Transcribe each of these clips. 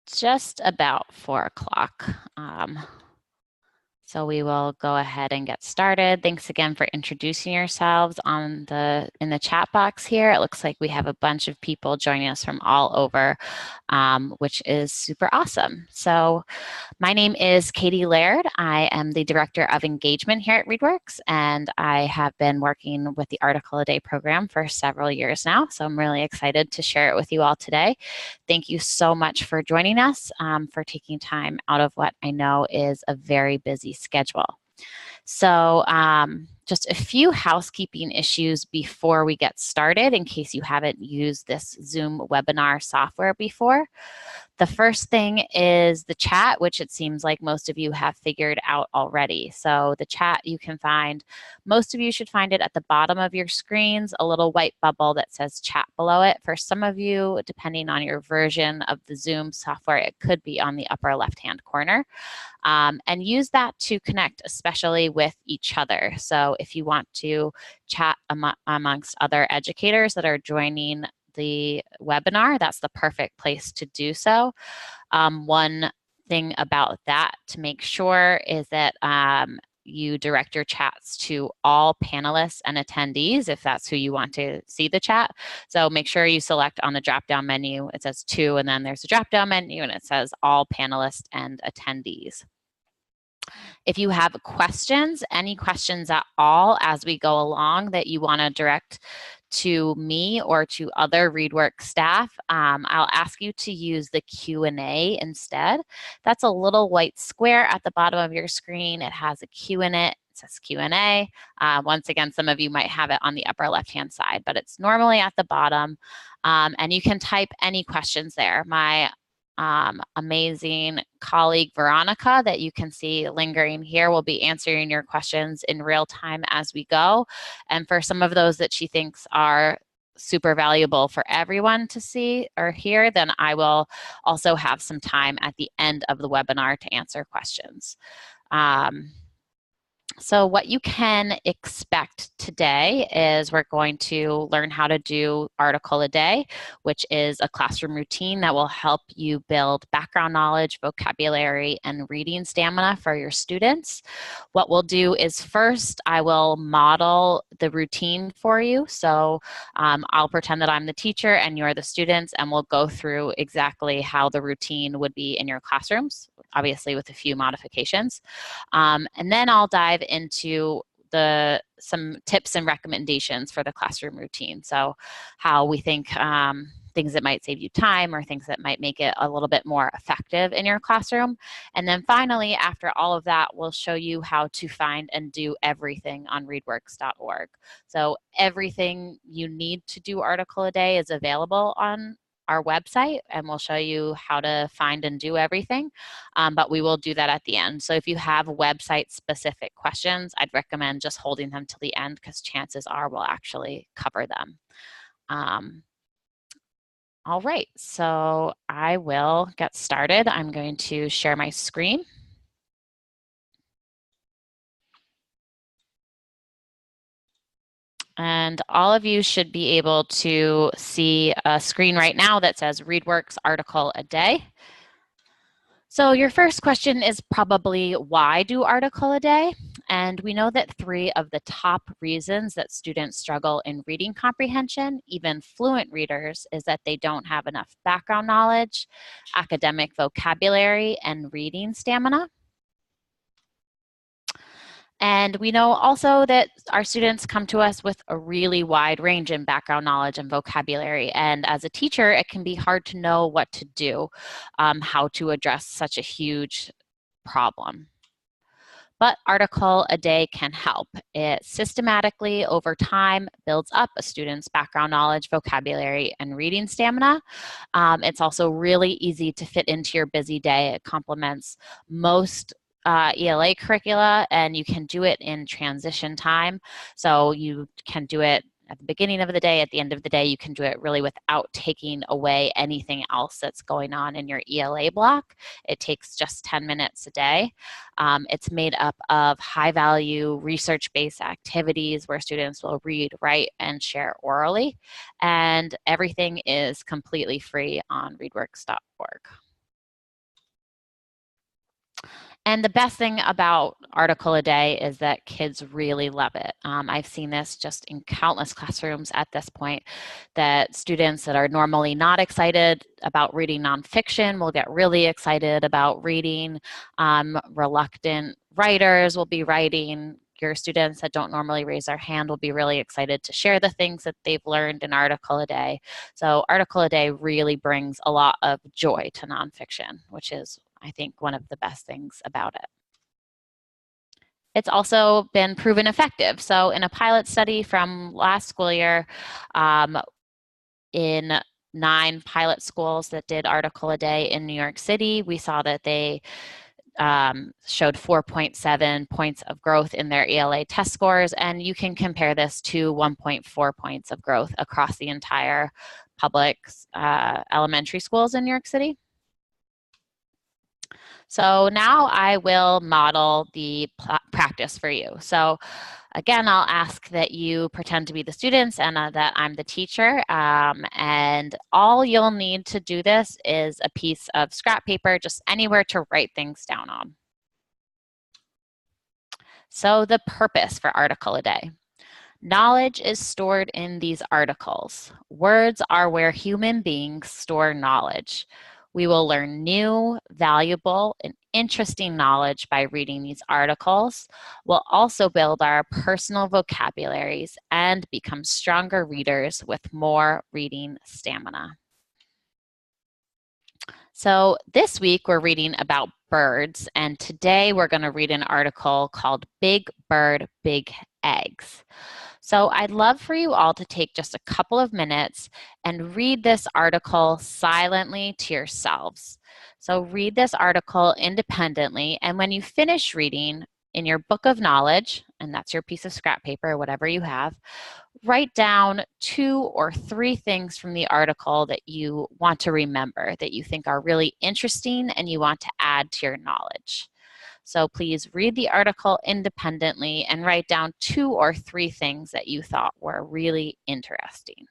just about 4 o'clock. So we will go ahead and get started. Thanks again for introducing yourselves in the chat box here. It looks like we have a bunch of people joining us from all over, which is super awesome. So my name is Katie Laird. I am the Director of Engagement here at ReadWorks, and I have been working with the Article a Day program for several years now, so I'm really excited to share it with you all today. Thank you so much for joining us, for taking time out of what I know is a very busy schedule. So just a few housekeeping issues before we get started in case you haven't used this Zoom webinar software before. The first thing is the chat, which it seems like most of you have figured out already. So the chat you can find, most of you should find it at the bottom of your screens, a little white bubble that says chat below it. For some of you, depending on your version of the Zoom software, it could be on the upper left-hand corner. And use that to connect, especially with each other. So if you want to chat amongst other educators that are joining the webinar, that's the perfect place to do so. One thing about that to make sure is that you direct your chats to all panelists and attendees if that's who you want to see the chat. So make sure you select on the drop-down menu, it says to, and then there's a drop-down menu and it says all panelists and attendees. If you have questions, any questions at all as we go along that you want to direct to me or to other ReadWorks staff, I'll ask you to use the Q&A instead. That's a little white square at the bottom of your screen. It has a Q in it. It says Q&A. Once again, some of you might have it on the upper left-hand side, but it's normally at the bottom. And you can type any questions there. My amazing colleague Veronica that you can see lingering here will be answering your questions in real time as we go. And for some of those that she thinks are super valuable for everyone to see or hear, then I will also have some time at the end of the webinar to answer questions. So what you can expect today is we're going to learn how to do Article a Day, which is a classroom routine that will help you build background knowledge, vocabulary, and reading stamina for your students. What we'll do is first, I will model the routine for you. So I'll pretend that I'm the teacher and you're the students, and we'll go through exactly how the routine would be in your classrooms, obviously with a few modifications. And then I'll dive into some tips and recommendations for the classroom routine. So how we think things that might save you time or things that might make it a little bit more effective in your classroom. And then finally, after all of that, we'll show you how to find and do everything on readworks.org. So everything you need to do Article a Day is available on our website, and we'll show you how to find and do everything, but we will do that at the end. So if you have website specific questions, I'd recommend just holding them till the end because chances are we'll actually cover them. All right, so I will get started. I'm going to share my screen. And all of you should be able to see a screen right now that says ReadWorks Article a Day. So your first question is probably, why do Article a Day? And we know that 3 of the top reasons that students struggle in reading comprehension, even fluent readers, is that they don't have enough background knowledge, academic vocabulary, and reading stamina. And we know also that our students come to us with a really wide range in background knowledge and vocabulary. And as a teacher, it can be hard to know what to do, how to address such a huge problem. But Article a Day can help. It systematically, over time, builds up a student's background knowledge, vocabulary, and reading stamina. It's also really easy to fit into your busy day. It complements most ELA curricula, and you can do it in transition time. So you can do it at the beginning of the day, at the end of the day. You can do it really without taking away anything else that's going on in your ELA block. It takes just 10 minutes a day. It's made up of high-value research-based activities where students will read, write, and share orally. And everything is completely free on readworks.org. And the best thing about ArticleADay is that kids really love it. I've seen this just in countless classrooms at this point, that students that are normally not excited about reading nonfiction will get really excited about reading. Reluctant writers will be writing. Your students that don't normally raise their hand will be really excited to share the things that they've learned in ArticleADay. So ArticleADay really brings a lot of joy to nonfiction, which is, I think, one of the best things about it. It's also been proven effective. So in a pilot study from last school year, in 9 pilot schools that did ArticleADay in New York City, we saw that they showed 4.7 points of growth in their ELA test scores, and you can compare this to 1.4 points of growth across the entire public elementary schools in New York City. So now I will model the practice for you. So again, I'll ask that you pretend to be the students and that I'm the teacher. And all you'll need to do this is a piece of scrap paper, just anywhere to write things down on. So the purpose for ArticleADay. Knowledge is stored in these articles. Words are where human beings store knowledge. We will learn new, valuable, and interesting knowledge by reading these articles. We'll also build our personal vocabularies and become stronger readers with more reading stamina. So this week we're reading about birds, and today we're going to read an article called Big Bird, Big Eggs. So I'd love for you all to take just a couple of minutes and read this article silently to yourselves. So read this article independently, and when you finish reading in your book of knowledge, and that's your piece of scrap paper, whatever you have, write down 2 or 3 things from the article that you want to remember, that you think are really interesting and you want to add to your knowledge. So please read the article independently and write down 2 or 3 things that you thought were really interesting.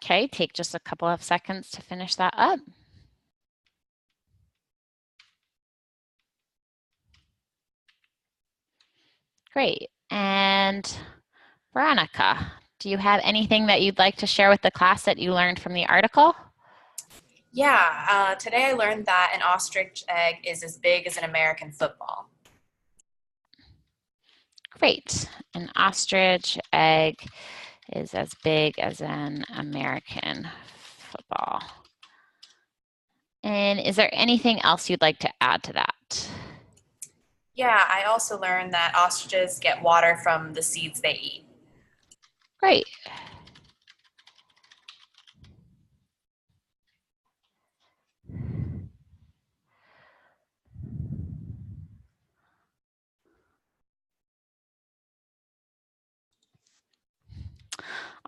Okay, take just a couple of seconds to finish that up. Great. And Veronica, do you have anything that you'd like to share with the class that you learned from the article? Yeah, today I learned that an ostrich egg is as big as an American football. Great. An ostrich egg is as big as an American football. And is there anything else you'd like to add to that? Yeah, I also learned that ostriches get water from the seeds they eat. Great.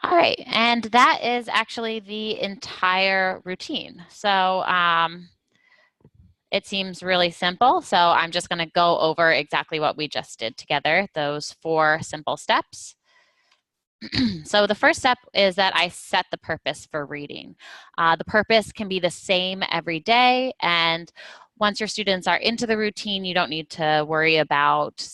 All right, and that is actually the entire routine. So it seems really simple. So I'm just going to go over exactly what we just did together, those 4 simple steps. So the first step is that I set the purpose for reading. The purpose can be the same every day, and once your students are into the routine, you don't need to worry about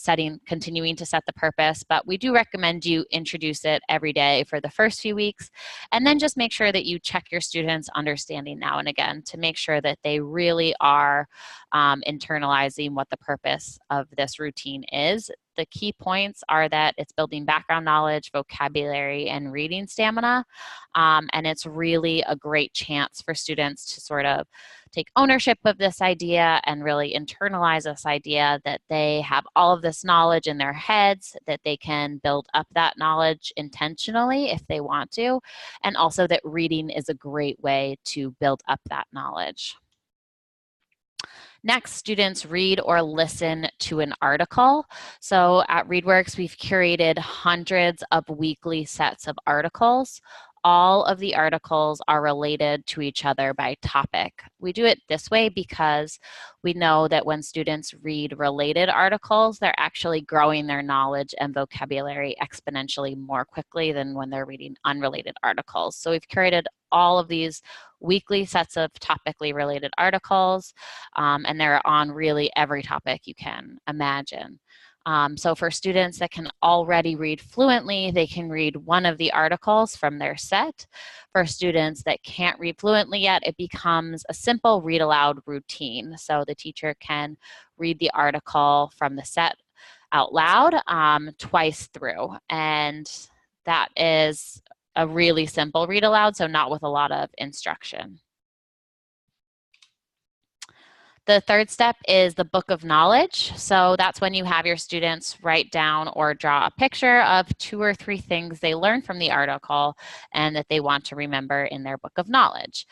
continuing to set the purpose, but we do recommend you introduce it every day for the first few weeks, and then just make sure that you check your students' understanding now and again to make sure that they really are internalizing what the purpose of this routine is. The key points are that it's building background knowledge, vocabulary, and reading stamina. And it's really a great chance for students to sort of take ownership of this idea and really internalize this idea that they have all of this knowledge in their heads, that they can build up that knowledge intentionally if they want to, and also that reading is a great way to build up that knowledge. Next, students read or listen to an article. So at ReadWorks, we've curated hundreds of weekly sets of articles. All of the articles are related to each other by topic. We do it this way because we know that when students read related articles, they're actually growing their knowledge and vocabulary exponentially more quickly than when they're reading unrelated articles. So we've curated all of these weekly sets of topically related articles, and they're on really every topic you can imagine. So for students that can already read fluently, they can read one of the articles from their set. For students that can't read fluently yet, it becomes a simple read aloud routine. So the teacher can read the article from the set out loud twice through. And that is a really simple read aloud, so not with a lot of instruction. The third step is the book of knowledge. So that's when you have your students write down or draw a picture of 2 or 3 things they learned from the article and that they want to remember in their book of knowledge.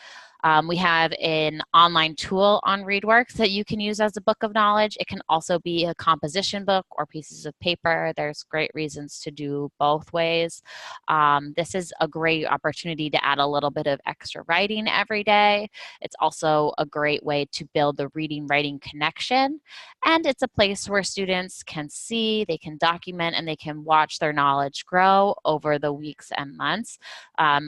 We have an online tool on ReadWorks that you can use as a book of knowledge. It can also be a composition book or pieces of paper. There's great reasons to do both ways. This is a great opportunity to add a little bit of extra writing every day. It's also a great way to build the reading-writing connection. And it's a place where students can see, they can document, and they can watch their knowledge grow over the weeks and months.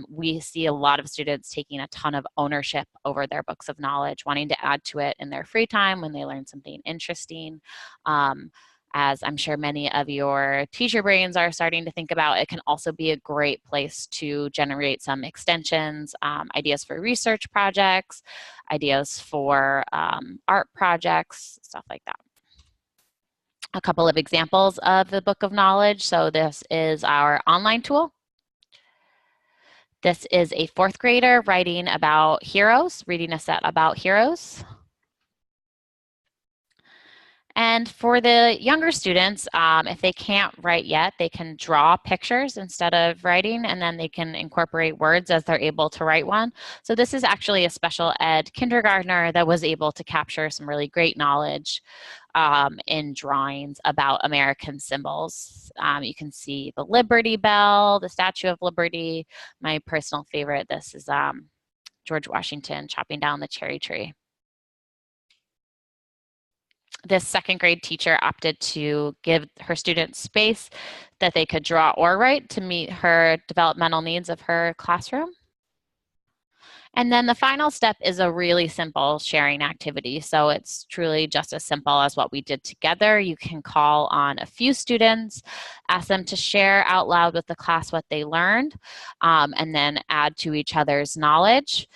We see a lot of students taking a ton of ownership over their books of knowledge, wanting to add to it in their free time when they learn something interesting. As I'm sure many of your teacher brains are starting to think about, it can also be a great place to generate some extensions, ideas for research projects, ideas for art projects, stuff like that. A couple of examples of the book of knowledge. So this is our online tool. This is a 4th grader writing about heroes, reading a set about heroes. And for the younger students, if they can't write yet, they can draw pictures instead of writing, and then they can incorporate words as they're able to write one. So this is actually a special ed kindergartner that was able to capture some really great knowledge in drawings about American symbols. You can see the Liberty Bell, the Statue of Liberty. My personal favorite, this is George Washington chopping down the cherry tree. This 2nd grade teacher opted to give her students space that they could draw or write to meet her developmental needs of her classroom. And then the final step is a really simple sharing activity. So it's truly just as simple as what we did together. You can call on a few students, ask them to share out loud with the class what they learned, and then add to each other's knowledge.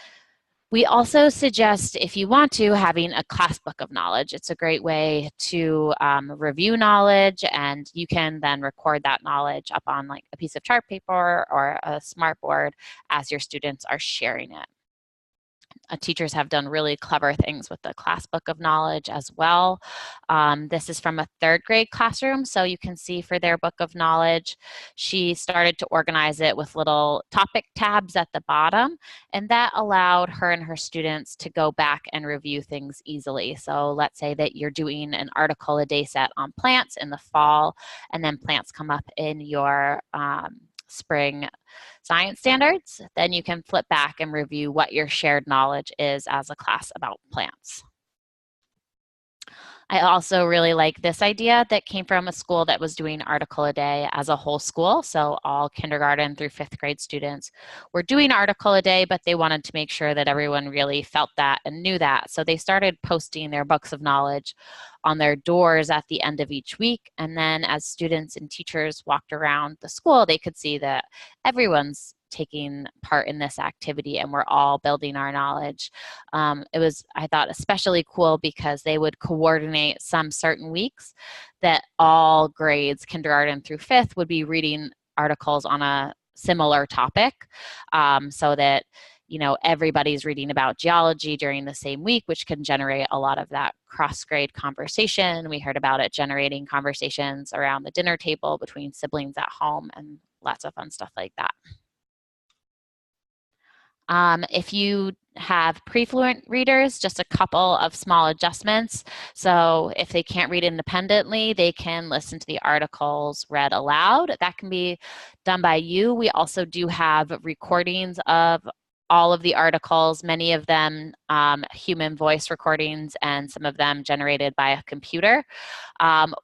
We also suggest, if you want to, having a class book of knowledge. It's a great way to review knowledge, and you can then record that knowledge up on like a piece of chart paper or a smartboard as your students are sharing it. Teachers have done really clever things with the class book of knowledge as well. This is from a 3rd grade classroom, so you can see for their book of knowledge, she started to organize it with little topic tabs at the bottom, and that allowed her and her students to go back and review things easily. So let's say that you're doing an article a day set on plants in the fall, and then plants come up in your spring science standards, then you can flip back and review what your shared knowledge is as a class about plants. I also really like this idea that came from a school that was doing ArticleADay as a whole school. So all kindergarten through 5th grade students were doing ArticleADay, but they wanted to make sure that everyone really felt that and knew that. So they started posting their books of knowledge on their doors at the end of each week. And then as students and teachers walked around the school, they could see that everyone's taking part in this activity and we're all building our knowledge. It was, I thought, especially cool because they would coordinate some certain weeks that all grades, kindergarten through 5th, would be reading articles on a similar topic, so that everybody's reading about geology during the same week, which can generate a lot of that cross-grade conversation. We heard about it generating conversations around the dinner table between siblings at home and lots of fun stuff like that. If you have pre-fluent readers, just a couple of small adjustments. So if they can't read independently, they can listen to the articles read aloud. That can be done by you. We also do have recordings of all of the articles, many of them human voice recordings and some of them generated by a computer.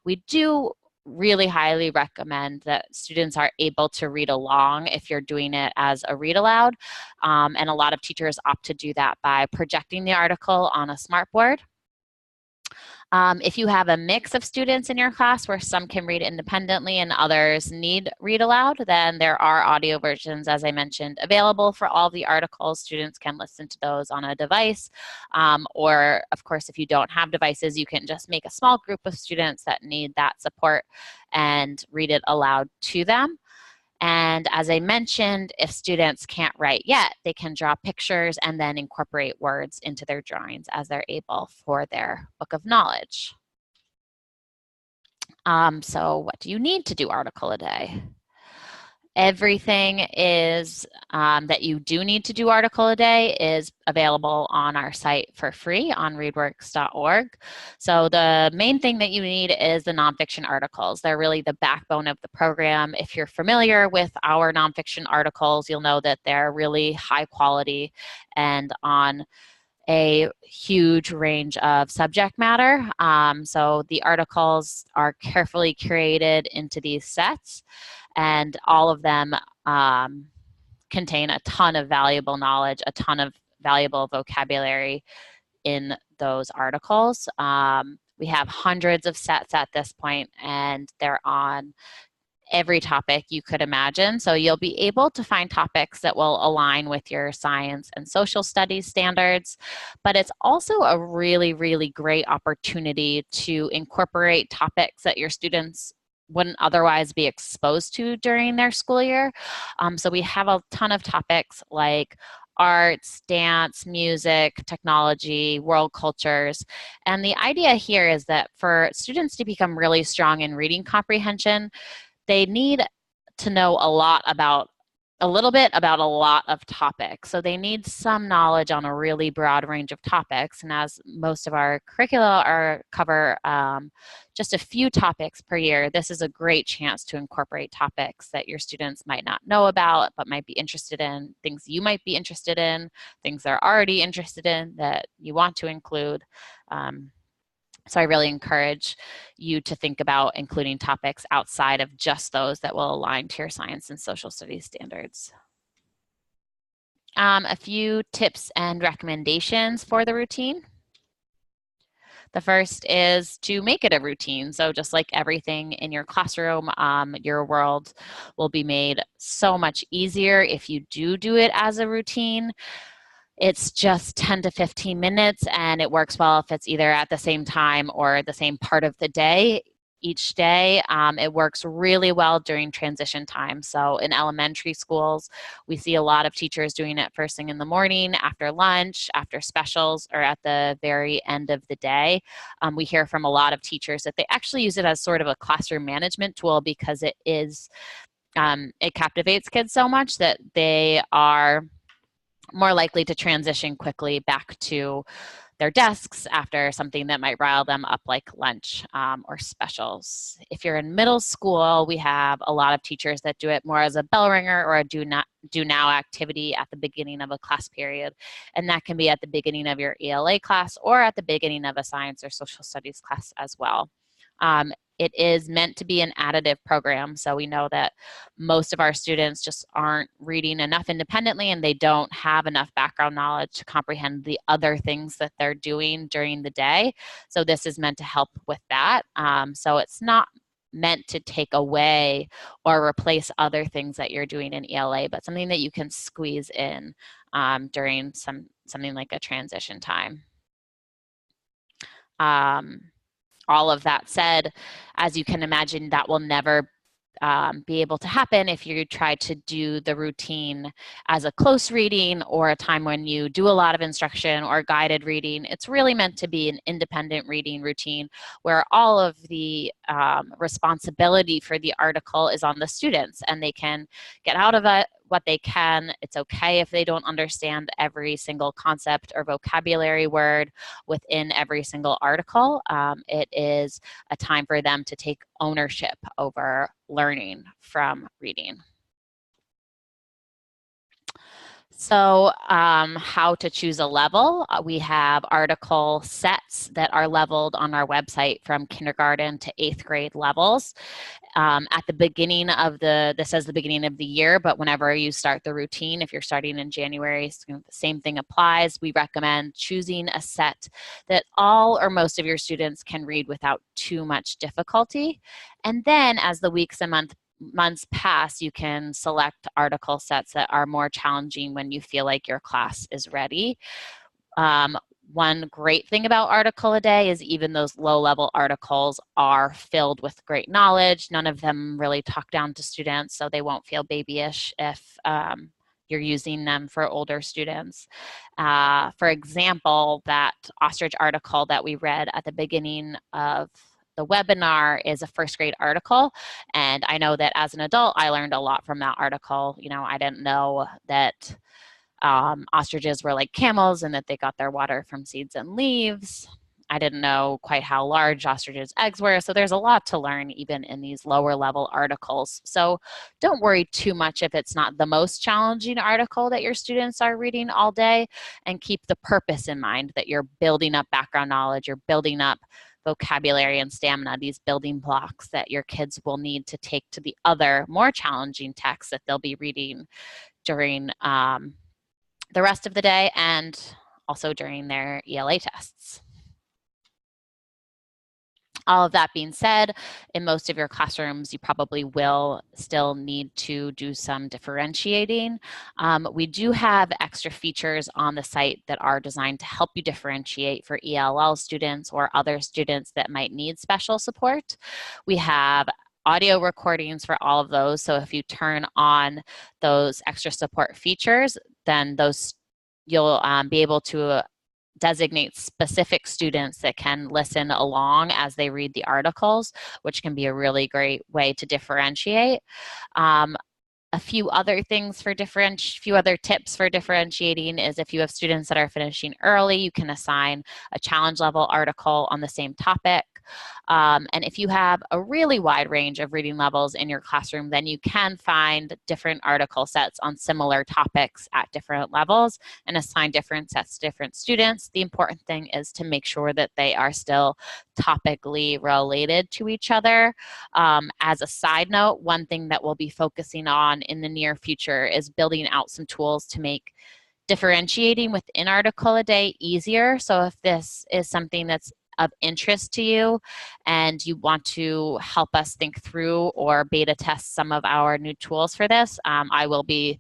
We do really highly recommend that students are able to read along if you're doing it as a read aloud. And a lot of teachers opt to do that by projecting the article on a smartboard. If you have a mix of students in your class where some can read independently and others need read aloud, then there are audio versions, as I mentioned, available for all the articles. Students can listen to those on a device. Or, of course, if you don't have devices, you can just make a small group of students that need that support and read it aloud to them. And as I mentioned, if students can't write yet, they can draw pictures and then incorporate words into their drawings as they're able for their book of knowledge. So what do you need to do Article a Day? Everything is that you do need to do Article a Day is available on our site for free on readworks.org. So the main thing that you need is the nonfiction articles. They're really the backbone of the program. If you're familiar with our nonfiction articles, you'll know that they're really high quality and on a huge range of subject matter. So the articles are carefully curated into these sets, and all of them contain a ton of valuable knowledge, a ton of valuable vocabulary in those articles. We have hundreds of sets at this point, and they're on every topic you could imagine. So you'll be able to find topics that will align with your science and social studies standards, but it's also a really, really great opportunity to incorporate topics that your students wouldn't otherwise be exposed to during their school year. So we have a ton of topics like arts, dance, music, technology, world cultures. And the idea here is that for students to become really strong in reading comprehension, they need to know a little bit about a lot of topics. So they need some knowledge on a really broad range of topics. And as most of our curricula cover just a few topics per year, this is a great chance to incorporate topics that your students might not know about, but might be interested in, things you might be interested in, things they're already interested in that you want to include. So I really encourage you to think about including topics outside of just those that will align to your science and social studies standards. A few tips and recommendations for the routine. The first is to make it a routine. So just like everything in your classroom, your world will be made so much easier if you do it as a routine. It's just 10 to 15 minutes, and it works well if it's either at the same time or the same part of the day each day. It works really well during transition time. So in elementary schools, we see a lot of teachers doing it first thing in the morning, after lunch, after specials, or at the very end of the day. We hear from a lot of teachers that they actually use it as sort of a classroom management tool because it captivates kids so much that they are more likely to transition quickly back to their desks after something that might rile them up like lunch or specials. If you're in middle school, we have a lot of teachers that do it more as a bell ringer or a do now activity at the beginning of a class period. And that can be at the beginning of your ELA class or at the beginning of a science or social studies class as well. It is meant to be an additive program, so we know that most of our students just aren't reading enough independently and they don't have enough background knowledge to comprehend the other things that they're doing during the day. So this is meant to help with that. So it's not meant to take away or replace other things that you're doing in ELA, but something that you can squeeze in during something like a transition time. All of that said, as you can imagine, that will never be able to happen if you try to do the routine as a close reading or a time when you do a lot of instruction or guided reading. It's really meant to be an independent reading routine where all of the responsibility for the article is on the students, and they can get out of it what they can. It's okay if they don't understand every single concept or vocabulary word within every single article. It is a time for them to take ownership over learning from reading. So how to choose a level. We have article sets that are leveled on our website from kindergarten to 8th grade levels. At the beginning of this says the beginning of the year, but whenever you start the routine, if you're starting in January, the same thing applies. We recommend choosing a set that all or most of your students can read without too much difficulty. And then as the weeks and months pass, you can select article sets that are more challenging when you feel like your class is ready. One great thing about ArticleADay is even those low-level articles are filled with great knowledge. None of them really talk down to students, so they won't feel babyish if you're using them for older students. For example, that ostrich article that we read at the beginning of the webinar is a first grade article, and I know that as an adult I learned a lot from that article. You know, I didn't know that ostriches were like camels and that they got their water from seeds and leaves. I didn't know quite how large ostriches' eggs were, so there's a lot to learn even in these lower level articles. So don't worry too much if it's not the most challenging article that your students are reading all day, and keep the purpose in mind that you're building up background knowledge, you're building up vocabulary and stamina, these building blocks that your kids will need to take to the other more challenging texts that they'll be reading during the rest of the day and also during their ELA tests. All of that being said, in most of your classrooms, you probably will still need to do some differentiating. We do have extra features on the site that are designed to help you differentiate for ELL students or other students that might need special support. We have audio recordings for all of those. So if you turn on those extra support features, then you'll be able to designate specific students that can listen along as they read the articles, which can be a really great way to differentiate. A few other things for few other tips for differentiating is if you have students that are finishing early, you can assign a challenge level article on the same topic. And if you have a really wide range of reading levels in your classroom, then you can find different article sets on similar topics at different levels and assign different sets to different students. The important thing is to make sure that they are still topically related to each other. As a side note, one thing that we'll be focusing on in the near future is building out some tools to make differentiating within ArticleADay easier. So if this is something that's of interest to you and you want to help us think through or beta test some of our new tools for this, I will be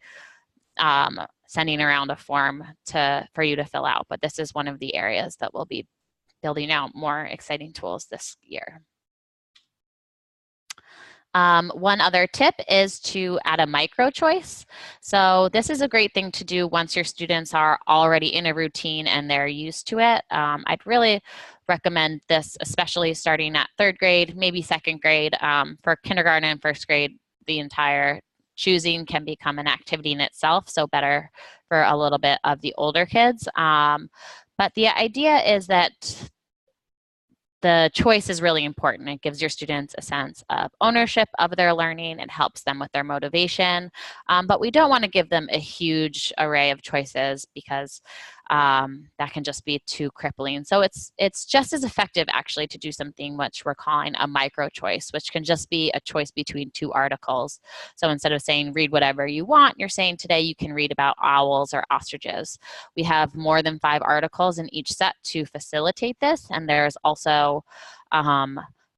sending around a form for you to fill out. But this is one of the areas that we'll be building out more exciting tools this year. One other tip is to add a micro choice. So this is a great thing to do once your students are already in a routine and they're used to it. I'd really recommend this, especially starting at 3rd grade, maybe 2nd grade. For kindergarten and 1st grade, the entire choosing can become an activity in itself, so better for a little bit of the older kids. But the idea is that the choice is really important. It gives your students a sense of ownership of their learning. It helps them with their motivation. But we don't want to give them a huge array of choices because that can just be too crippling. So it's just as effective actually to do something which we're calling a micro choice, which can just be a choice between 2 articles. So instead of saying read whatever you want, you're saying today you can read about owls or ostriches. We have more than 5 articles in each set to facilitate this, and there's also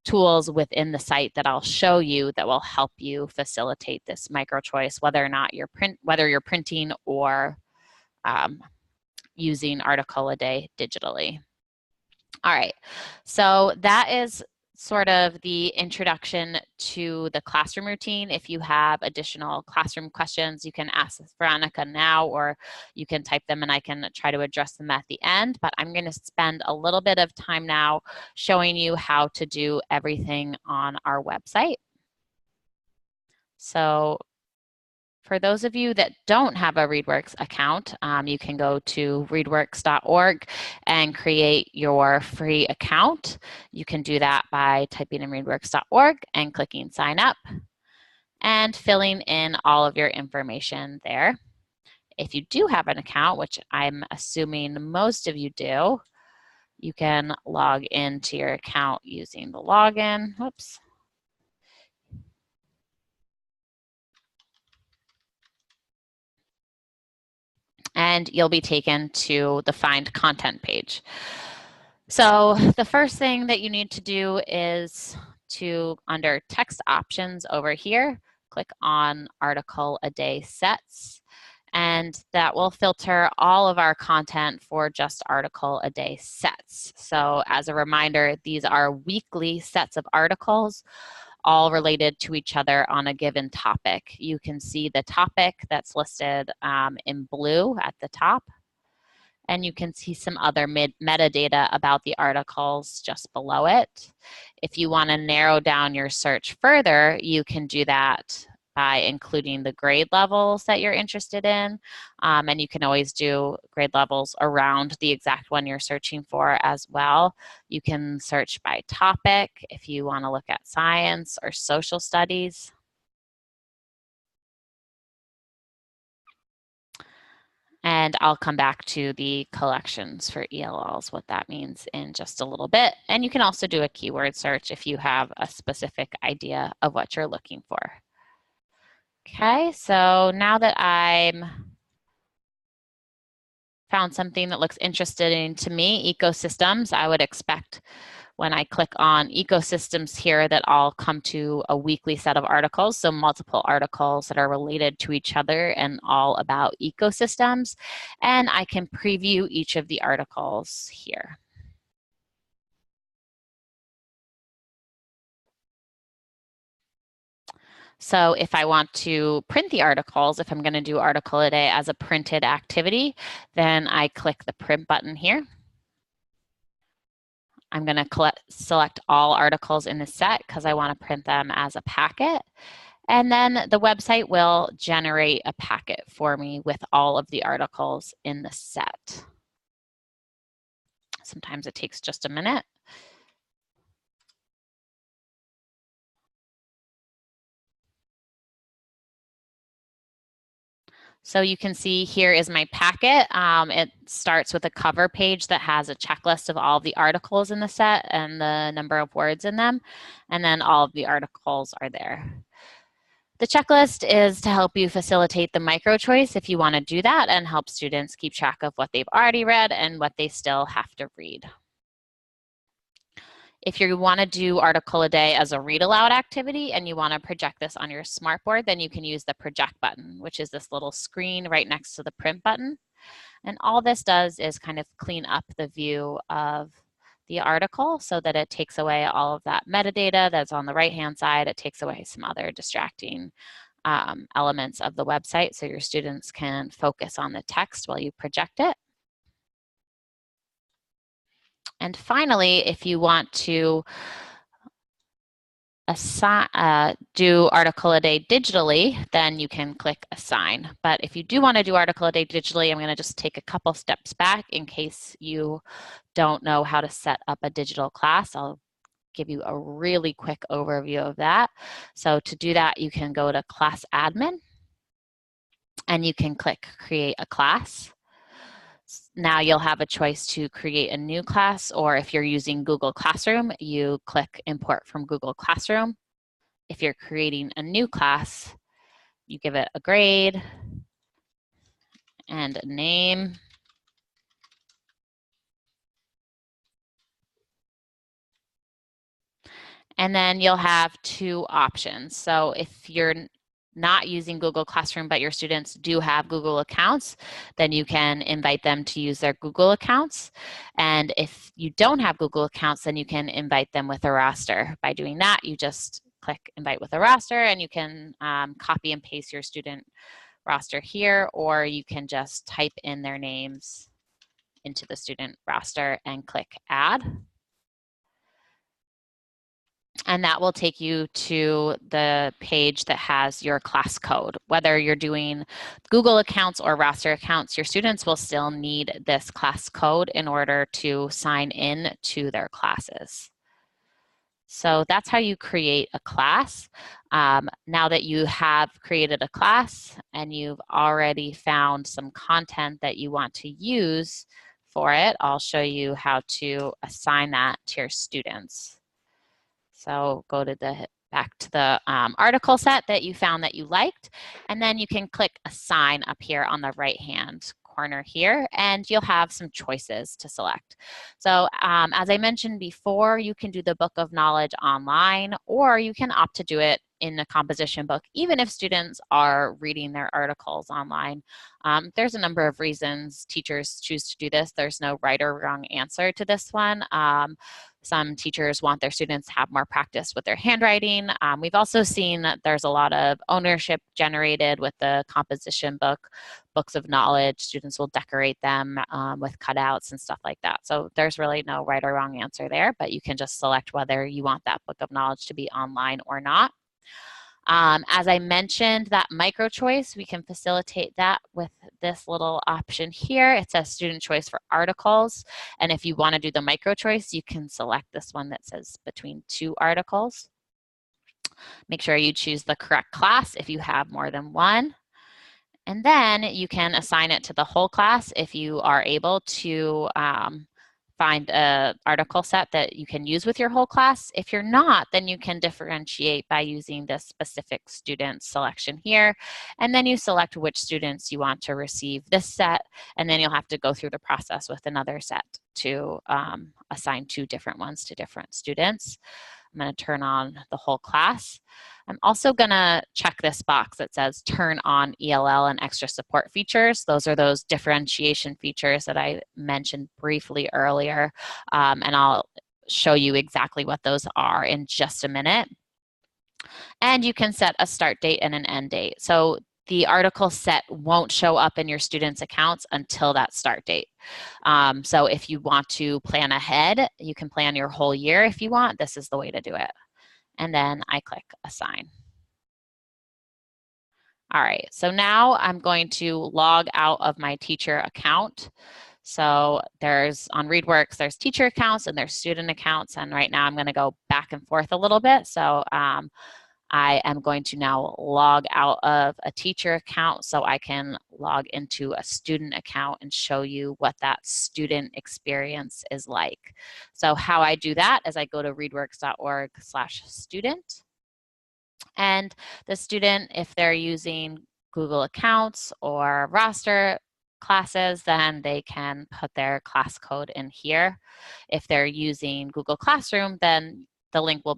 tools within the site that I'll show you that will help you facilitate this micro choice, whether or not you're printing or using ArticleADay digitally. All right, so that is sort of the introduction to the classroom routine. If you have additional classroom questions, you can ask Veronica now, or you can type them and I can try to address them at the end. But I'm going to spend a little bit of time now showing you how to do everything on our website. So For those of you that don't have a ReadWorks account, you can go to readworks.org and create your free account. You can do that by typing in readworks.org and clicking sign up and filling in all of your information there. If you do have an account, which I'm assuming most of you do, you can log into your account using the login. Whoops. And you'll be taken to the Find Content page. So the first thing that you need to do is to, under text options over here, click on ArticleADay sets, and that will filter all of our content for just ArticleADay sets. So as a reminder, these are weekly sets of articles, all related to each other on a given topic. You can see the topic that's listed in blue at the top, and you can see some other metadata about the articles just below it. If you want to narrow down your search further, you can do that by including the grade levels that you're interested in. And you can always do grade levels around the exact one you're searching for as well. You can search by topic if you want to look at science or social studies. And I'll come back to the collections for ELLs, what that means in just a little bit. And you can also do a keyword search if you have a specific idea of what you're looking for. Okay, so now that I'm found something that looks interesting to me, ecosystems, I would expect when I click on ecosystems here that I'll come to a weekly set of articles, so multiple articles that are related to each other and all about ecosystems. And I can preview each of the articles here. So if I want to print the articles, if I'm going to do ArticleADay as a printed activity, then I click the print button here. I'm going to select all articles in the set because I want to print them as a packet. And then the website will generate a packet for me with all of the articles in the set. Sometimes it takes just a minute. So you can see here is my packet. It starts with a cover page that has a checklist of all of the articles in the set and the number of words in them. And then all of the articles are there. The checklist is to help you facilitate the micro choice if you want to do that and help students keep track of what they've already read and what they still have to read. If you want to do ArticleADay as a read aloud activity and you want to project this on your smartboard, then you can use the project button, which is this little screen right next to the print button. And all this does is kind of clean up the view of the article so that it takes away all of that metadata that's on the right-hand side. It takes away some other distracting elements of the website so your students can focus on the text while you project it. And finally, if you want to do ArticleADay digitally, then you can click Assign. But if you do want to do ArticleADay digitally, I'm going to just take a couple steps back in case you don't know how to set up a digital class. I'll give you a really quick overview of that. So to do that, you can go to Class Admin, and you can click Create a Class. Now you'll have a choice to create a new class, or if you're using Google Classroom, you click Import from Google Classroom. If you're creating a new class, you give it a grade and a name. And then you'll have two options. So if you're not using Google Classroom, but your students do have Google accounts, then you can invite them to use their Google accounts. And if you don't have Google accounts, then you can invite them with a roster. By doing that, you just click Invite with a roster, and you can copy and paste your student roster here, or you can just type in their names into the student roster and click Add. And that will take you to the page that has your class code. Whether you're doing Google accounts or roster accounts, your students will still need this class code in order to sign in to their classes. So that's how you create a class. Now that you have created a class and you've already found some content that you want to use for it, I'll show you how to assign that to your students. So go to back to the article set that you found that you liked, and then you can click Assign up here on the right-hand corner here, and you'll have some choices to select. So as I mentioned before, you can do the Book of Knowledge online, or you can opt to do it in a composition book, even if students are reading their articles online. There's a number of reasons teachers choose to do this. There's no right or wrong answer to this one. Some teachers want their students to have more practice with their handwriting. We've also seen that there's a lot of ownership generated with the composition books of knowledge. Students will decorate them with cutouts and stuff like that. So there's really no right or wrong answer there, but you can just select whether you want that book of knowledge to be online or not. As I mentioned, that micro choice, we can facilitate that with this little option here. It says student choice for articles. And if you want to do the micro choice, you can select this one that says between 2 articles. Make sure you choose the correct class if you have more than one. And then you can assign it to the whole class if you are able to find an article set that you can use with your whole class. If you're not, then you can differentiate by using this specific student selection here. And then you select which students you want to receive this set, and then you'll have to go through the process with another set to assign 2 different ones to different students. I'm going to turn on the whole class. I'm also going to check this box that says turn on EOL and extra support features. Those are those differentiation features that I mentioned briefly earlier, and I'll show you exactly what those are in just a minute. And you can set a start date and an end date. So the article set won't show up in your students' accounts until that start date. So if you want to plan ahead, you can plan your whole year if you want. This is the way to do it. And then I click Assign. All right, so now I'm going to log out of my teacher account. So there's, on ReadWorks, there's teacher accounts and there's student accounts. And right now I'm going to go back and forth a little bit. So I am going to now log out of a teacher account so I can log into a student account and show you what that student experience is like. So how I do that is I go to readworks.org/student. And the student, if they're using Google accounts or roster classes, then they can put their class code in here. If they're using Google Classroom, then the link will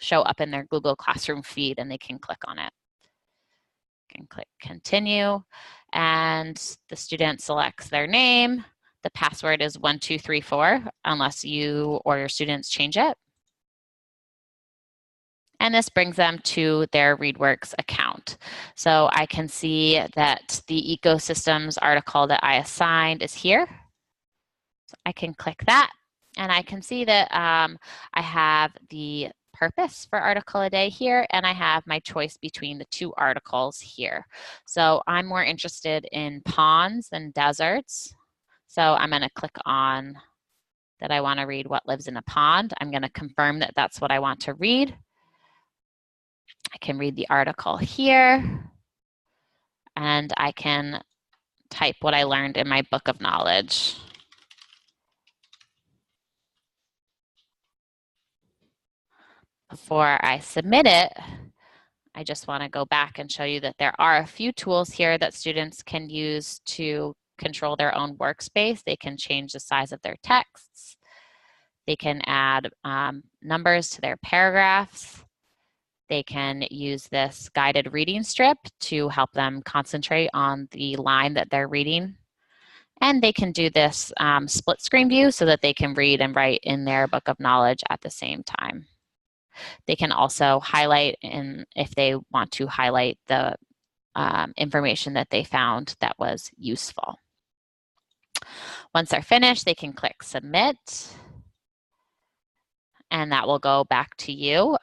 show up in their Google Classroom feed and they can click on it. Can click continue, and the student selects their name. The password is 1234 unless you or your students change it. And this brings them to their ReadWorks account. So I can see that the ecosystems article that I assigned is here. So I can click that, and I can see that I have the purpose for ArticleADay here, and I have my choice between the 2 articles here. So I'm more interested in ponds than deserts. So I'm going to click on that I want to read what lives in a pond. I'm going to confirm that that's what I want to read. I can read the article here, and I can type what I learned in my book of knowledge. Before I submit it, I just want to go back and show you that there are a few tools here that students can use to control their own workspace. They can change the size of their texts. They can add numbers to their paragraphs. They can use this guided reading strip to help them concentrate on the line that they're reading. And they can do this split screen view so that they can read and write in their book of knowledge at the same time. They can also highlight if they want to highlight the information that they found that was useful. Once they're finished, they can click submit. and that will go back to you.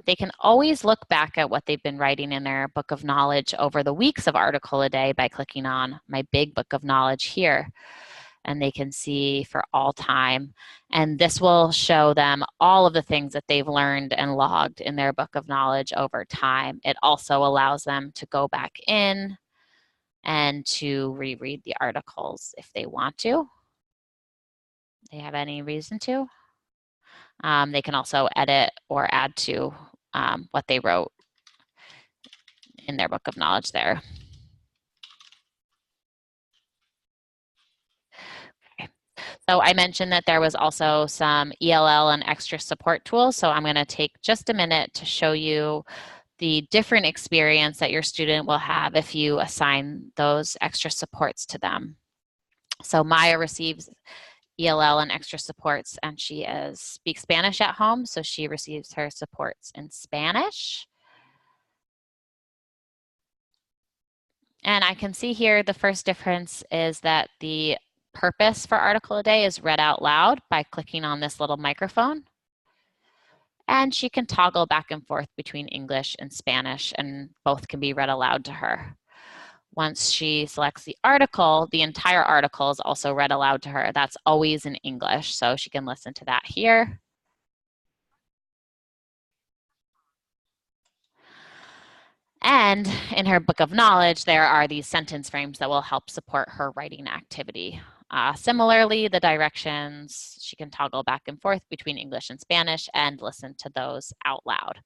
They can always look back at what they've been writing in their book of knowledge over the weeks of Article a Day by clicking on my big book of knowledge here. And they can see for all time. And this will show them all of the things that they've learned and logged in their book of knowledge over time. It also allows them to go back in and to reread the articles if they want to. They have any reason to. They can also edit or add to what they wrote in their book of knowledge there. Okay. So I mentioned that there was also some ELL and extra support tools. So I'm going to take just a minute to show you the different experience that your student will have if you assign those extra supports to them. So Maya receives ELL and extra supports, and she speaks Spanish at home, so she receives her supports in Spanish. And I can see here the first difference is that the purpose for Article a Day is read out loud by clicking on this little microphone. And she can toggle back and forth between English and Spanish, and both can be read aloud to her. Once she selects the article, the entire article is also read aloud to her. That's always in English, so she can listen to that here. And in her book of knowledge, there are these sentence frames that will help support her writing activity. Similarly, the directions, she can toggle back and forth between English and Spanish and listen to those out loud.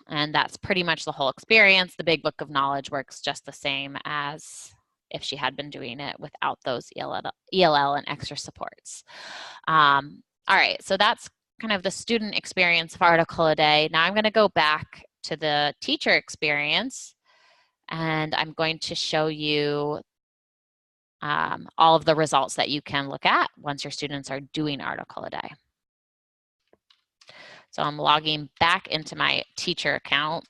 And that's pretty much the whole experience. The big book of knowledge works just the same as if she had been doing it without those ELL and extra supports. All right, so that's kind of the student experience of Article a Day. Now I'm going to go back to the teacher experience, and I'm going to show you all of the results that you can look at once your students are doing Article a Day. So I'm logging back into my teacher account.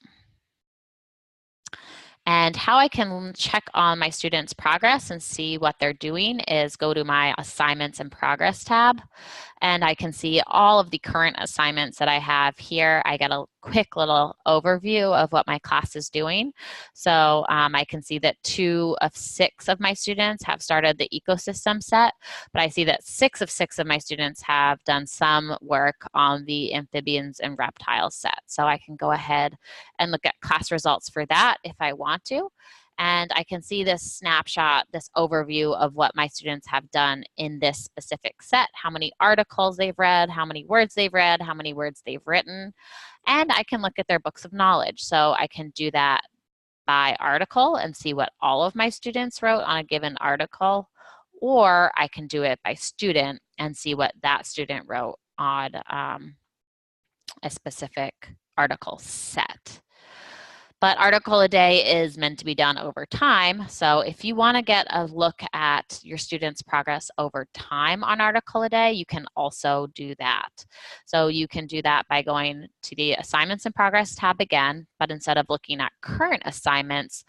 And how I can check on my students' progress and see what they're doing is go to my Assignments and Progress tab. And I can see all of the current assignments that I have here. I get a quick little overview of what my class is doing. So I can see that 2 of 6 of my students have started the ecosystem set, but I see that 6 of 6 of my students have done some work on the amphibians and reptiles set. So I can go ahead and look at class results for that if I want to. And I can see this snapshot, this overview of what my students have done in this specific set, how many articles they've read, how many words they've read, how many words they've written. And I can look at their books of knowledge. So I can do that by article and see what all of my students wrote on a given article, or I can do it by student and see what that student wrote on a specific article set. But Article a Day is meant to be done over time. So if you want to get a look at your students' progress over time on Article a Day, you can also do that. So you can do that by going to the Assignments and Progress tab again, but instead of looking at current assignments,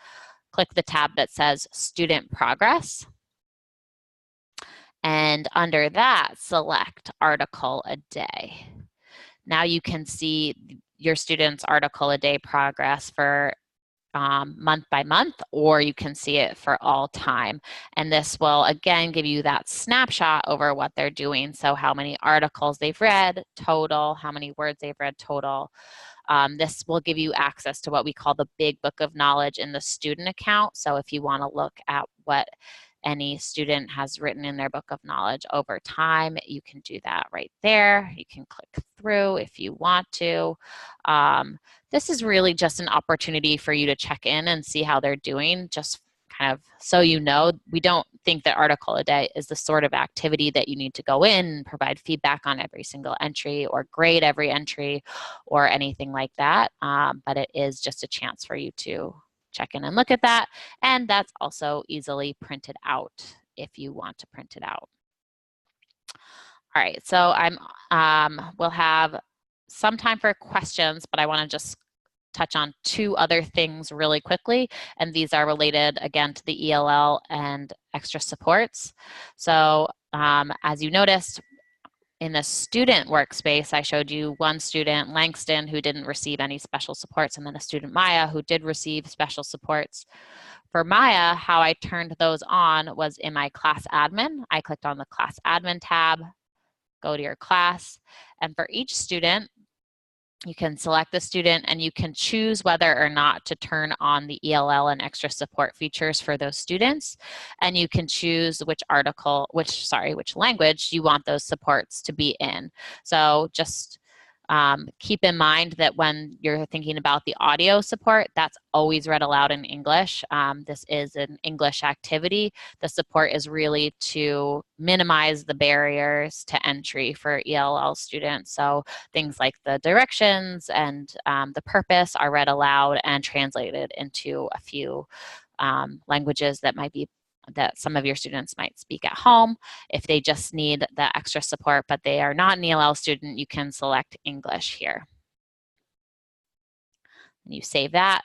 click the tab that says Student Progress. And under that, select Article a Day. Now you can see your students' Article a Day progress for month by month, or you can see it for all time. And this will, again, give you that snapshot over what they're doing. So how many articles they've read total, how many words they've read total. This will give you access to what we call the big book of knowledge in the student account. So if you want to look at what any student has written in their book of knowledge over time, you can do that right there. You can click through if you want to. This is really just an opportunity for you to check in and see how they're doing, just kind of so you know. We don't think that Article a Day is the sort of activity that you need to go in and provide feedback on every single entry or grade every entry or anything like that, but it is just a chance for you to check in and look at that, and that's also easily printed out if you want to print it out. All right, so we'll have some time for questions, but I want to just touch on 2 other things really quickly, and these are related again to the ELL and extra supports. So as you noticed, in the student workspace, I showed you one student, Langston, who didn't receive any special supports, and then a student, Maya, who did receive special supports. For Maya, how I turned those on was in my class admin. I clicked on the class admin tab, go to your class, and for each student, you can select the student and you can choose whether or not to turn on the EOL and extra support features for those students. And you can choose which language you want those supports to be in. So just keep in mind that when you're thinking about the audio support, that's always read aloud in English. This is an English activity. The support is really to minimize the barriers to entry for ELL students. So things like the directions and the purpose are read aloud and translated into a few languages that some of your students might speak at home. If they just need the extra support, but they are not an ELL student, you can select English here. And you save that.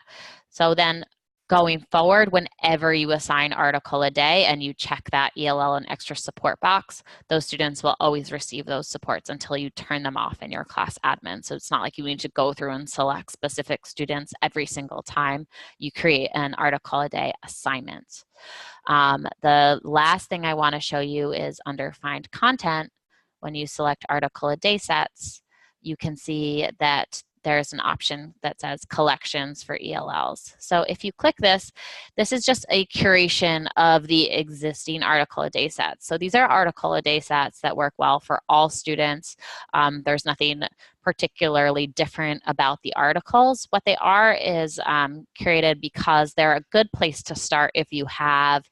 So then going forward, whenever you assign ArticleADay and you check that ELL and extra support box, those students will always receive those supports until you turn them off in your class admin. So it's not like you need to go through and select specific students every single time you create an ArticleADay assignment. The last thing I want to show you is under Find Content. When you select ArticleADay sets, you can see that there's an option that says collections for ELLs. So if you click this, this is just a curation of the existing ArticleADay sets. So these are ArticleADay sets that work well for all students. There's nothing particularly different about the articles. What they are is curated because they're a good place to start if you have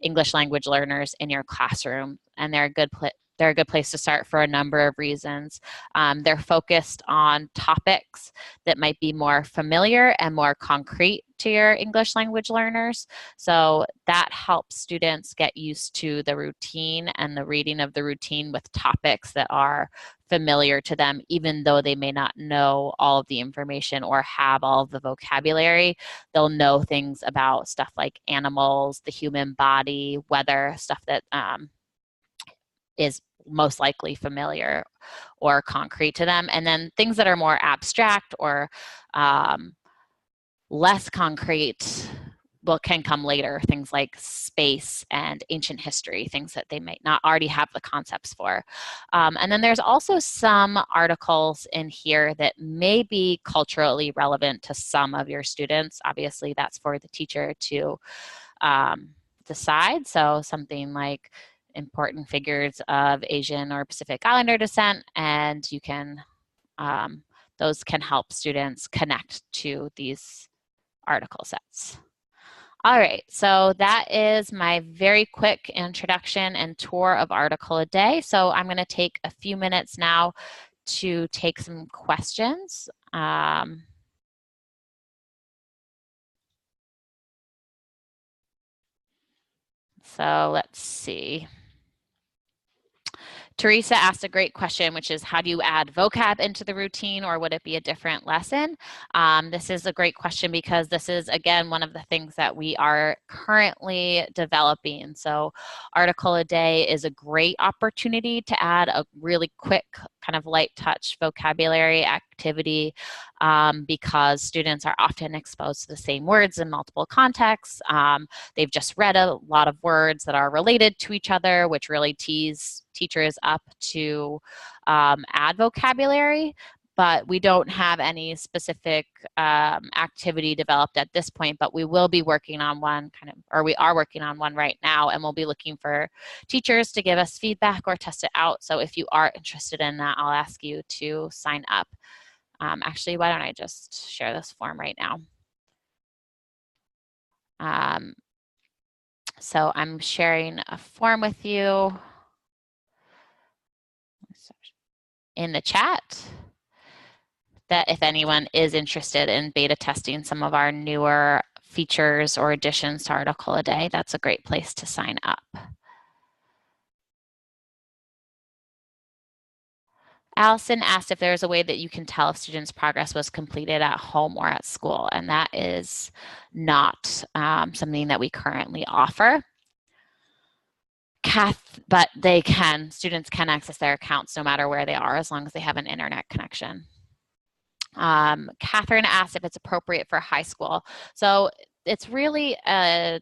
English language learners in your classroom, and they're a good place to start for a number of reasons. They're focused on topics that might be more familiar and more concrete to your English language learners. So that helps students get used to the routine and the reading of the routine with topics that are familiar to them, even though they may not know all of the information or have all of the vocabulary. They'll know things about stuff like animals, the human body, weather, stuff that is most likely familiar or concrete to them. And then things that are more abstract or less concrete can come later, things like space and ancient history, things that they might not already have the concepts for. And then there's also some articles in here that may be culturally relevant to some of your students. Obviously, that's for the teacher to decide. So something like important figures of Asian or Pacific Islander descent, and you can, those can help students connect to these article sets. All right, so that is my very quick introduction and tour of ArticleADay. So I'm going to take a few minutes now to take some questions. So let's see. Teresa asked a great question, which is how do you add vocab into the routine, or would it be a different lesson? This is a great question because this is, again, one of the things that we are currently developing. So ArticleADay is a great opportunity to add a really quick kind of light touch vocabulary activity because students are often exposed to the same words in multiple contexts. They've just read a lot of words that are related to each other, which really tease teachers up to add vocabulary, but we don't have any specific activity developed at this point, but we will be working on one we are working on one right now, and we'll be looking for teachers to give us feedback or test it out. So if you are interested in that, I'll ask you to sign up. Actually, why don't I just share this form right now? So I'm sharing a form with you in the chat that if anyone is interested in beta testing some of our newer features or additions to ArticleADay, that's a great place to sign up. Allison asked if there's a way that you can tell if students' progress was completed at home or at school, and that is not something that we currently offer. But students can access their accounts no matter where they are as long as they have an internet connection. Catherine asked if it's appropriate for high school. So it's really a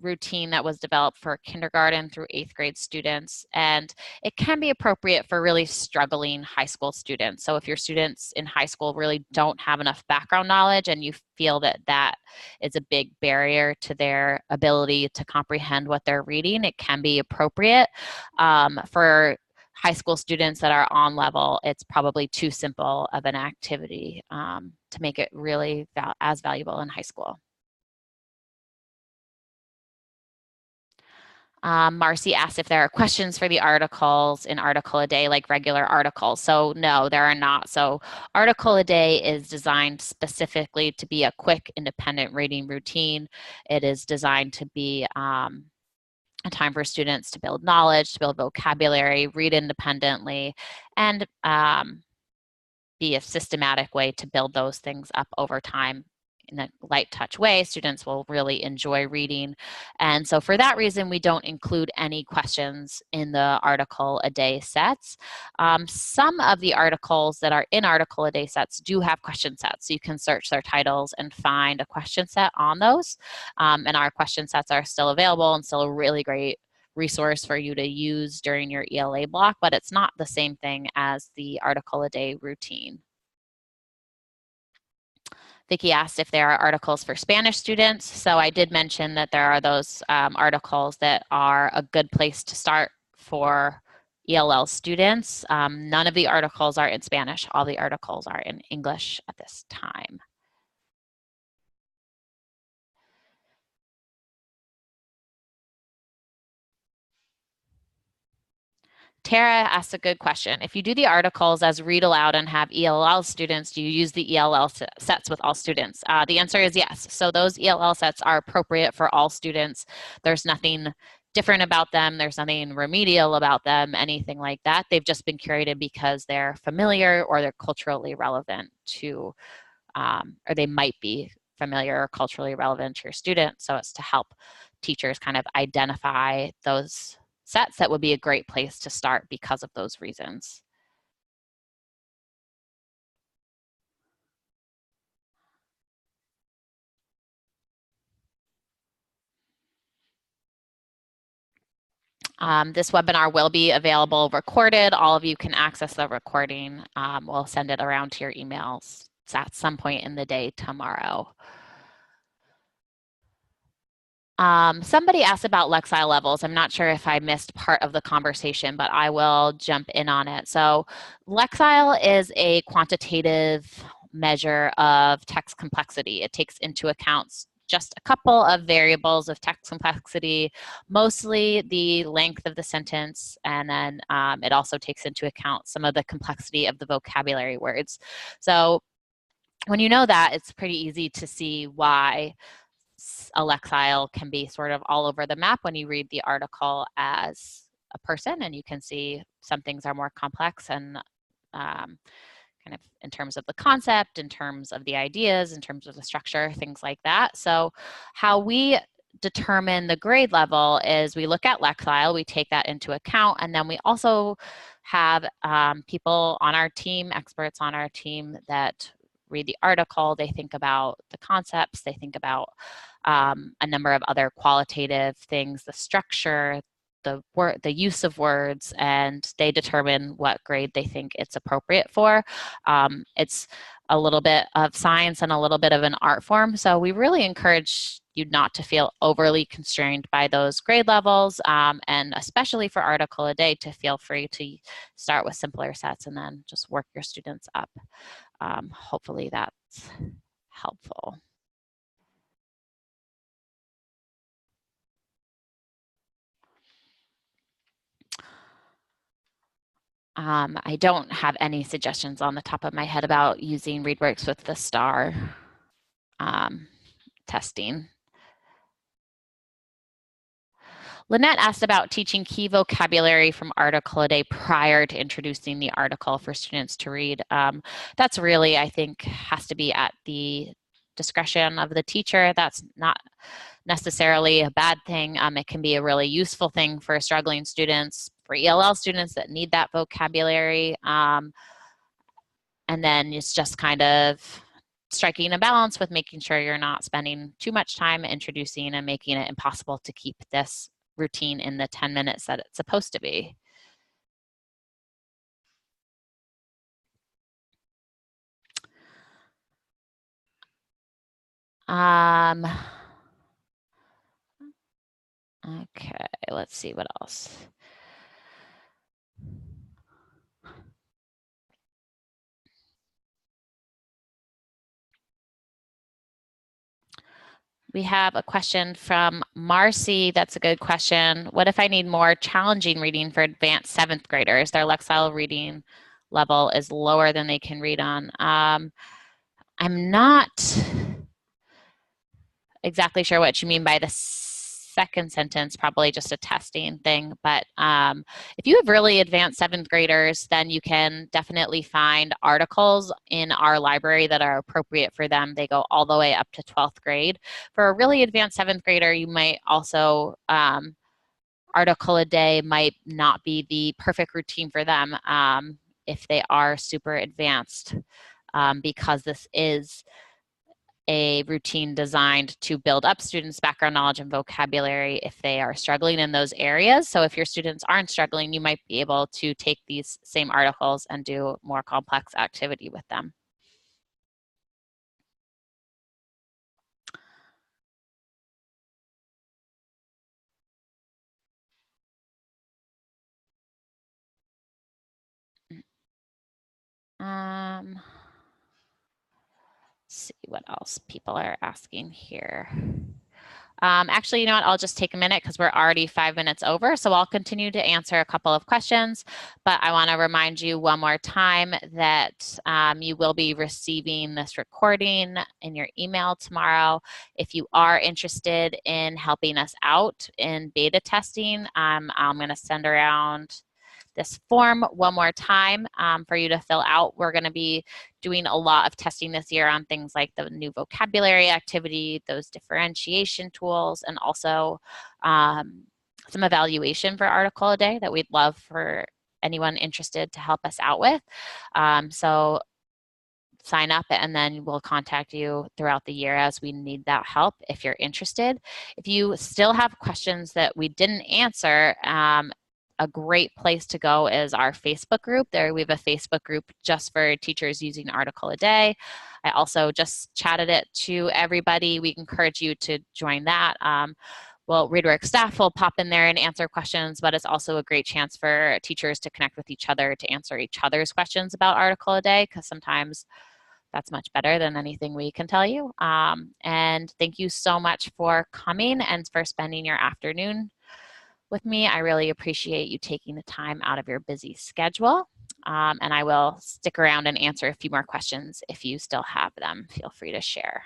routine that was developed for kindergarten through 8th grade students, and it can be appropriate for really struggling high school students. So if your students in high school really don't have enough background knowledge and you feel that that is a big barrier to their ability to comprehend what they're reading, it can be appropriate. For high school students that are on level, it's probably too simple of an activity to make it really as valuable in high school. Marcy asked if there are questions for the articles in ArticleADay, like regular articles. So no, there are not. So ArticleADay is designed specifically to be a quick, independent reading routine. It is designed to be a time for students to build knowledge, to build vocabulary, read independently, and be a systematic way to build those things up over time in a light touch way. Students will really enjoy reading. And so for that reason, we don't include any questions in the ArticleADay sets. Some of the articles that are in ArticleADay sets do have question sets. So you can search their titles and find a question set on those. And our question sets are still available and still a really great resource for you to use during your ELA block, but it's not the same thing as the ArticleADay routine. Vicki asked if there are articles for Spanish students. So I did mention that there are those articles that are a good place to start for ELL students. None of the articles are in Spanish. All the articles are in English at this time. Tara asked a good question. If you do the articles as read aloud and have ELL students, do you use the ELL sets with all students? The answer is yes. So those ELL sets are appropriate for all students. There's nothing different about them. There's nothing remedial about them, anything like that. They've just been curated because they're familiar or they're culturally relevant to, or they might be familiar or culturally relevant to your student. So it's to help teachers kind of identify those sets that would be a great place to start because of those reasons. This webinar will be available recorded. All of you can access the recording. We'll send it around to your emails at some point in the day tomorrow. Somebody asked about Lexile levels. I'm not sure if I missed part of the conversation, but I will jump in on it. So Lexile is a quantitative measure of text complexity. It takes into account just a couple of variables of text complexity, mostly the length of the sentence, and then it also takes into account some of the complexity of the vocabulary words. So when you know that, it's pretty easy to see why a Lexile can be sort of all over the map when you read the article as a person, and you can see some things are more complex and kind of in terms of the concept, in terms of the ideas, in terms of the structure, things like that. So how we determine the grade level is we look at Lexile, we take that into account, and then we also have people on our team, experts on our team that read the article, they think about the concepts, they think about a number of other qualitative things, the structure, the use of words, and they determine what grade they think it's appropriate for. It's a little bit of science and a little bit of an art form, so we really encourage you not to feel overly constrained by those grade levels, and especially for ArticleADay, to feel free to start with simpler sets and then just work your students up. Hopefully that's helpful. I don't have any suggestions on the top of my head about using ReadWorks with the STAR testing. Lynette asked about teaching key vocabulary from ArticleADay prior to introducing the article for students to read. That's really, I think, has to be at the discretion of the teacher. That's not necessarily a bad thing. It can be a really useful thing for struggling students, for ELL students that need that vocabulary. And then it's just kind of striking a balance with making sure you're not spending too much time introducing and making it impossible to keep this routine in the 10 minutes that it's supposed to be. Okay, let's see what else. We have a question from Marcy. That's a good question. What if I need more challenging reading for advanced 7th graders? Their Lexile reading level is lower than they can read on. I'm not exactly sure what you mean by the second sentence, probably just a testing thing. But if you have really advanced 7th graders, then you can definitely find articles in our library that are appropriate for them. They go all the way up to 12th grade. For a really advanced 7th grader, you might also, ArticleADay might not be the perfect routine for them if they are super advanced, because this is a routine designed to build up students' background knowledge and vocabulary if they are struggling in those areas. So if your students aren't struggling, you might be able to take these same articles and do more complex activity with them. Let's see what else people are asking here. Actually, you know what? I'll just take a minute because we're already 5 minutes over. So I'll continue to answer a couple of questions. But I want to remind you one more time that you will be receiving this recording in your email tomorrow. If you are interested in helping us out in beta testing, I'm going to send around this form one more time for you to fill out. We're going to be doing a lot of testing this year on things like the new vocabulary activity, those differentiation tools, and also some evaluation for ArticleADay that we'd love for anyone interested to help us out with. So sign up and then we'll contact you throughout the year as we need that help if you're interested. If you still have questions that we didn't answer, a great place to go is our Facebook group. There we have a Facebook group just for teachers using ArticleADay. I also just chatted it to everybody. We encourage you to join that. Well, ReadWorks staff will pop in there and answer questions, but it's also a great chance for teachers to connect with each other to answer each other's questions about ArticleADay, because sometimes that's much better than anything we can tell you. And thank you so much for coming and for spending your afternoon with me. I really appreciate you taking the time out of your busy schedule. And I will stick around and answer a few more questions if you still have them. Feel free to share.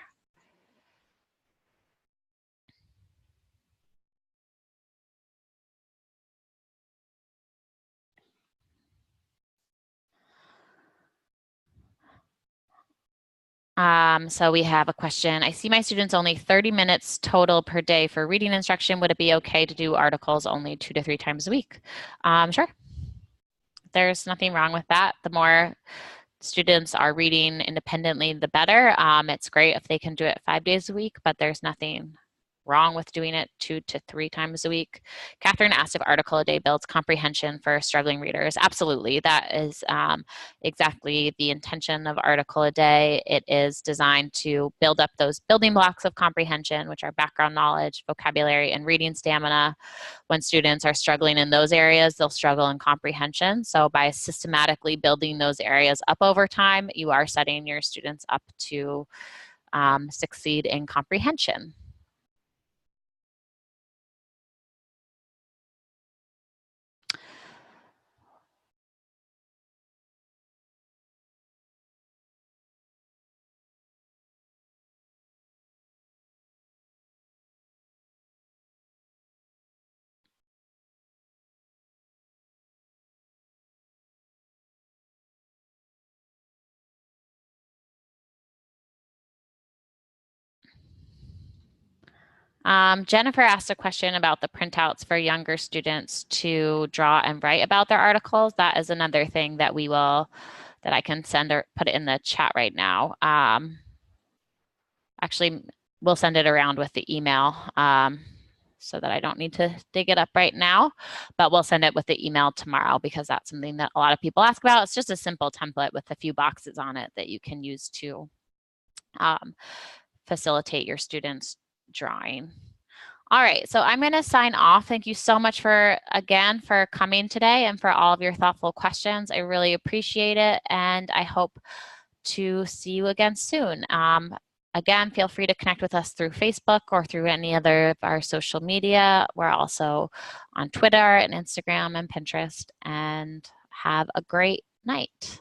So we have a question. I see my students only 30 minutes total per day for reading instruction. Would it be okay to do articles only 2 to 3 times a week? Sure. There's nothing wrong with that. The more students are reading independently, the better. It's great if they can do it 5 days a week, but there's nothing wrong with doing it 2 to 3 times a week. Catherine asked if ArticleADay builds comprehension for struggling readers. Absolutely, that is exactly the intention of ArticleADay. It is designed to build up those building blocks of comprehension, which are background knowledge, vocabulary, and reading stamina. When students are struggling in those areas, they'll struggle in comprehension. So by systematically building those areas up over time, you are setting your students up to succeed in comprehension. Jennifer asked a question about the printouts for younger students to draw and write about their articles. That is another thing that that I can send or put it in the chat right now. Actually, we'll send it around with the email so that I don't need to dig it up right now, but we'll send it with the email tomorrow because that's something that a lot of people ask about. It's just a simple template with a few boxes on it that you can use to facilitate your students' drawing. All right, so I'm going to sign off. Thank you so much again for coming today and for all of your thoughtful questions. I really appreciate it, and I hope to see you again soon. Again, feel free to connect with us through Facebook or through any other of our social media. We're also on Twitter and Instagram and Pinterest, and have a great night.